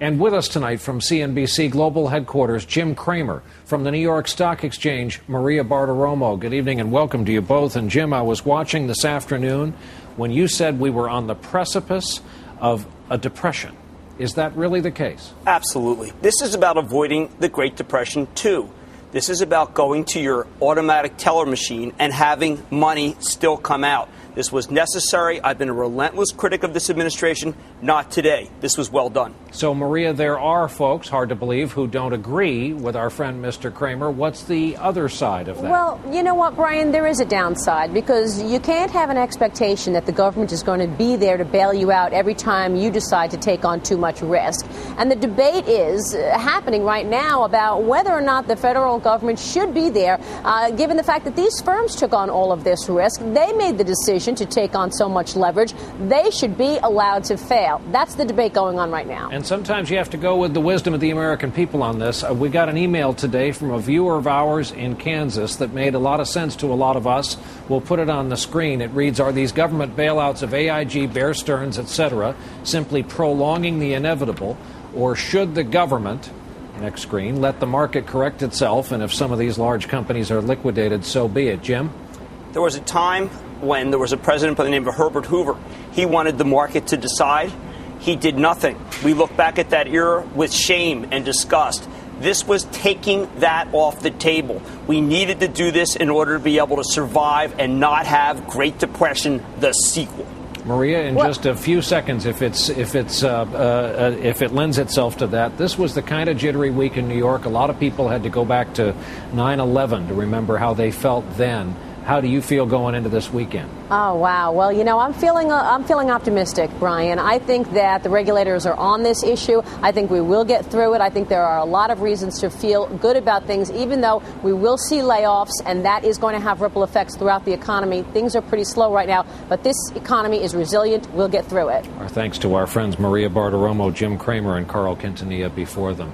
And with us tonight from Msnbc Global Headquarters, Jim Cramer. From the New York Stock Exchange, Maria Bartiromo. Good evening and welcome to you both. And Jim, I was watching this afternoon when you said we were on the precipice of a depression. Is that really the case? Absolutely. This is about avoiding the Great Depression, too. This is about going to your automatic teller machine and having money still come out. This was necessary. I've been a relentless critic of this administration. Not today. This was well done. So, Maria, there are folks, hard to believe, who don't agree with our friend Mr. Cramer. What's the other side of that? Well, you know what, Brian? There is a downside because you can't have an expectation that the government is going to be there to bail you out every time you decide to take on too much risk. And the debate is happening right now about whether or not the federal government should be there, given the fact that these firms took on all of this risk. They made the decision to take on so much leverage. They should be allowed to fail. That's the debate going on right now. And sometimes you have to go with the wisdom of the American people on this. We got an email today from a viewer of ours in Kansas that made a lot of sense to a lot of us. We'll put it on the screen. It reads, are these government bailouts of AIG, Bear Stearns, etc., simply prolonging the inevitable, or should the government, next screen, let the market correct itself, and if some of these large companies are liquidated, so be it? Jim? There was a time when there was a president by the name of Herbert Hoover. He wanted the market to decide. He did nothing. We look back at that era with shame and disgust. This was taking that off the table. We needed to do this in order to be able to survive and not have Great Depression, the sequel. Maria, in just a few seconds, if it lends itself to that, this was the kind of jittery week in New York. A lot of people had to go back to 9/11 to remember how they felt then. How do you feel going into this weekend? Oh, wow. Well, you know, I'm feeling optimistic, Brian. I think that the regulators are on this issue. I think we will get through it. I think there are a lot of reasons to feel good about things, even though we will see layoffs, and that is going to have ripple effects throughout the economy. Things are pretty slow right now, but this economy is resilient. We'll get through it. Our thanks to our friends Maria Bartiromo, Jim Cramer, and Carl Quintanilla before them.